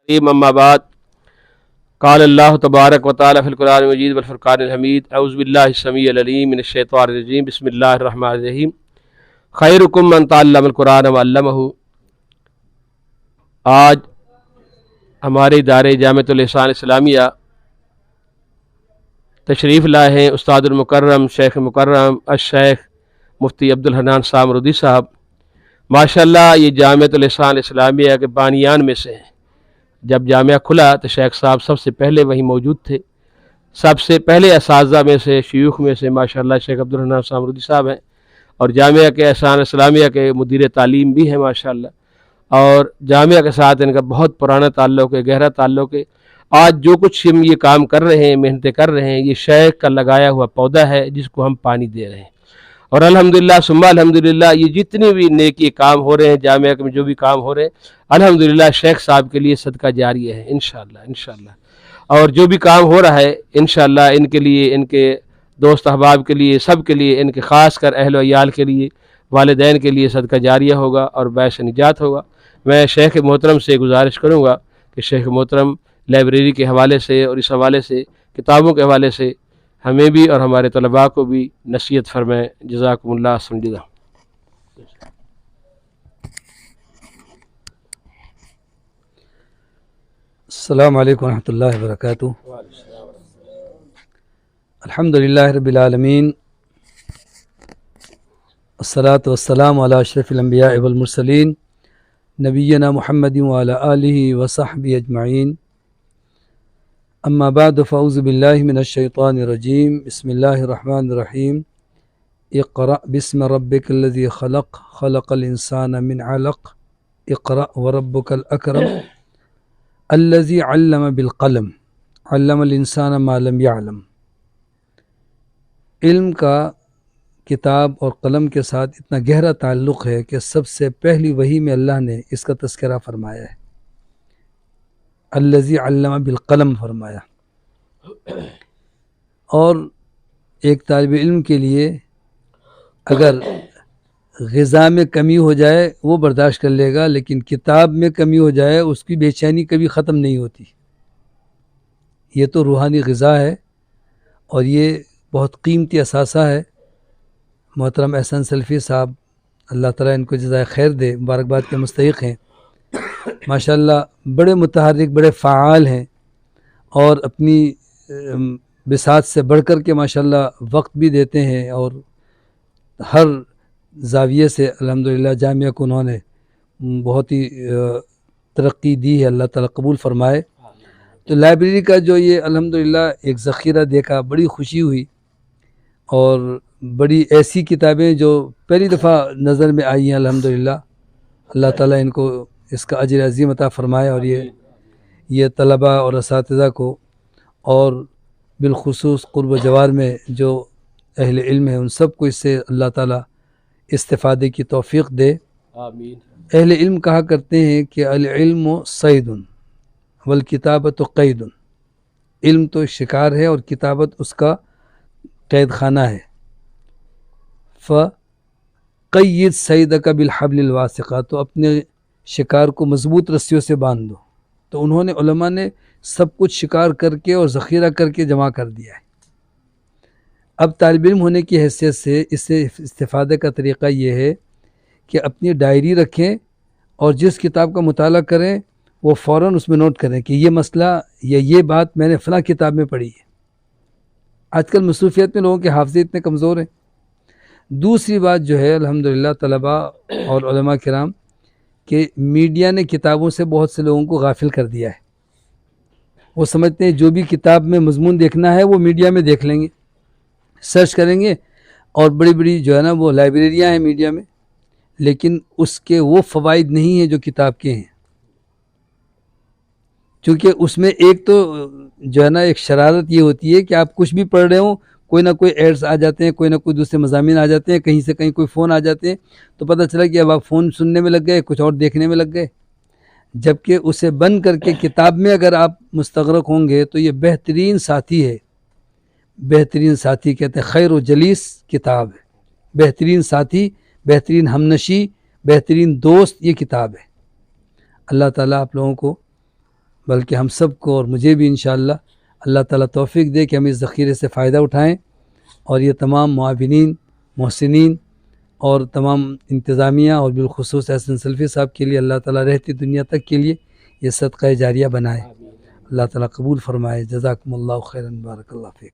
अम्मा बाद क़ाल अल्लाह तबारक व तआला फ़िल क़ुरआनिल मजीद वल फ़ुरक़ानिल हमीद अऊज़ु बिल्लाहि समीइल अलीम मिनश शैतानिर रजीम बिस्मिल्लाहिर रहमानिर रहीम खैरुकुम मन तअल्लमल क़ुरआन व अल्लमहु। आज हमारे इदारे जामिअतुल एहसान इस्लामिया तशरीफ़ लाए हैं उस्तादुल मुकर्रम शेख मुकर्रम अश-शेख मुफ्ती अब्दुल हन्नान सामरूदी साहब। माशाअल्लाह ये जामिअतुल एहसान इस्लामिया के बानियान में से हैं। जब जामिया खुला तो शेख साहब सबसे पहले वहीं मौजूद थे। सबसे पहले असातिज़ा में से शयूख में से माशाअल्लाह शेख अब्दुल हन्नान सामरूदी साहब हैं और जामिया के एहसान इस्लामिया के मुदीर तालीम भी हैं माशाअल्लाह। और जामिया के साथ इनका बहुत पुराना ताल्लुक़ है, गहरा ताल्लुक़ है। आज जो कुछ हम ये काम कर रहे हैं, मेहनतें कर रहे हैं, ये शेख का लगाया हुआ पौधा है जिसको हम पानी दे रहे हैं। और अल्हम्दुलिल्लाह सुम्मा अल्हम्दुलिल्लाह ये जितने भी नेकी काम हो रहे हैं जामिया में, जो भी काम हो रहे हैं अल्हम्दुलिल्लाह शेख साहब के लिए सदका जारिया है इंशाअल्लाह इंशाअल्लाह। और जो भी काम हो रहा है इंशाअल्लाह इनके लिए, इनके दोस्त अहबाब के लिए, सब के लिए, इनके ख़ास कर अहल व इयाल के लिए, वालिदैन के लिए सदका जारिया होगा और बैस निजात होगा। मैं शेख मोहतरम से गुजारिश करूँगा कि शेख मोहतरम लाइब्रेरी के हवाले से और इस हवाले से, किताबों के हवाले से हमें भी और हमारे तलबा को भी नसीहत फरमाएँ। जज़ाकुमुल्लाह समझिदा। अस्सलामु अलैकुम रहमतुल्लाहि व बरकातुहू। अल्हम्दुलिल्लाहि रब्बिल आलमीन अस्सलातु वस्सलामु अला अशरफिल अंबिया वल मुरसलीन नबिय्यिना मुहम्मदिन व अला आलिहि व सहबिहि अजमईन। अम्मा बाद फ़अऊज़ु बिल्लाहि मिनश शैतानिर रजीम बिस्मिल्लाहिर रहमानिर रहीम इक़रा बिस्मि रब्बिकल्लज़ी ख़लक़ ख़लक़ल इंसाना मिन अलक़ इक़रा व रब्बुकल अकरम अल्लज़ी अल्लम बिल क़लम अल्लमल इंसाना मा लम यअलम। इल्म का किताब और कलम के साथ इतना गहरा ताल्लुक़ है कि सबसे पहली वही में अल्लाह ने इसका तज़किरा फरमाया है। अल्लज़ी अल्लम बिल क़लम फरमाया। और एक तालिब इल्म के लिए अगर ग़िज़ा में कमी हो जाए वो बर्दाश्त कर लेगा, लेकिन किताब में कमी हो जाए उसकी बेचैनी कभी ख़त्म नहीं होती। ये तो रूहानी ग़िज़ा है और ये बहुत कीमती असासा है। मोहतरम एहसन सल्फ़ी साहब अल्लाह ताला इनको जज़ाए खैर दे, मुबारकबाद के मुस्तहिक़ हैं। माशाअल्लाह बड़े मुतहर्रिक, बड़े फ़आल हैं और अपनी बिसात से बढ़ कर के माशाअल्लाह वक्त भी देते हैं और हर ज़ाविये से अल्हम्दुलिल्लाह जामिया को उन्होंने बहुत ही तरक्की दी है। अल्लाह ताला कबूल फरमाए। तो लाइब्रेरी का जो ये अल्हम्दुलिल्लाह एक ज़ख़ीरा देखा, बड़ी खुशी हुई और बड़ी ऐसी किताबें जो पहली दफ़ा नज़र में आई हैं अल्हम्दुलिल्लाह। अल्लाह ताला इनको इसका अजर अज़ीम अता फ़रमाए और ये तलबा और असातिज़ा को और बिलखुसूस क़ुर्ब जवार में जो अहल इल्म है उन सब को इससे अल्लाह ताला इस्तिफ़ादे की तौफ़ीक़ दे। आमीन। अहल इल्म कहा करते हैं कि अल इल्मु सैदुन वल किताबतु क़ैदुन। इल्म तो शिकार है और किताबत उसका कैद खाना है। फ़क़य्यिद सैदका बिल हब्लिल वासिक़ा, तो अपने शिकार को मज़बूत रस्सियों से बांध दो। तो उन्होंने उलमा ने सब कुछ शिकार करके और ज़ख़ीरा करके जमा कर दिया है। अब तालिब इल्म होने की हैसियत से इससे इस्तिफ़ादे का तरीक़ा ये है कि अपनी डायरी रखें और जिस किताब का मुताला करें वो फ़ौरन उसमें नोट करें कि ये मसला या ये बात मैंने फ़लाँ किताब में पढ़ी है। आजकल मसरूफ़ियत में लोगों के हाफ़ज़े इतने कमज़ोर हैं। दूसरी बात जो है अल्हम्दुलिल्लाह तलबा और उलमा किराम कि मीडिया ने किताबों से बहुत से लोगों को गाफिल कर दिया है। वो समझते हैं जो भी किताब में मज़मून देखना है वो मीडिया में देख लेंगे, सर्च करेंगे और बड़ी बड़ी जो है ना वो लाइब्रेरियाँ हैं मीडिया में, लेकिन उसके वो फ़वाइद नहीं हैं जो किताब के हैं। क्योंकि उसमें एक तो जो है ना एक शरारत ये होती है कि आप कुछ भी पढ़ रहे हो, कोई ना कोई एड्स आ जाते हैं, कोई ना कोई दूसरे मज़ामीन आ जाते हैं, कहीं से कहीं कोई फ़ोन आ जाते हैं, तो पता चला कि अब आप फ़ोन सुनने में लग गए, कुछ और देखने में लग गए। जबकि उसे बंद करके किताब में अगर आप मुस्तग़रक़ होंगे तो ये बेहतरीन साथी है। बेहतरीन साथी कहते हैं खैर व जलीस किताब है। बेहतरीन साथी, बेहतरीन हमनशी, बेहतरीन दोस्त ये किताब है। अल्लाह ताला आप लोगों को بلکہ ہم سب کو اور مجھے بھی انشاءاللہ اللہ تعالیٰ توفیق دے کہ ہم اس ذخیرے سے فائدہ اٹھائیں، اور یہ تمام معاونین، محسنین اور تمام انتظامیہ اور بالخصوص احسن سلفی صاحب کے لیے اللہ تعالیٰ رہتی دنیا تک کے لیے یہ صدقہ جاریہ بنائے، اللہ تعالیٰ قبول فرمائے۔ جزاکم اللہ خیرا، بارک اللہ فیک۔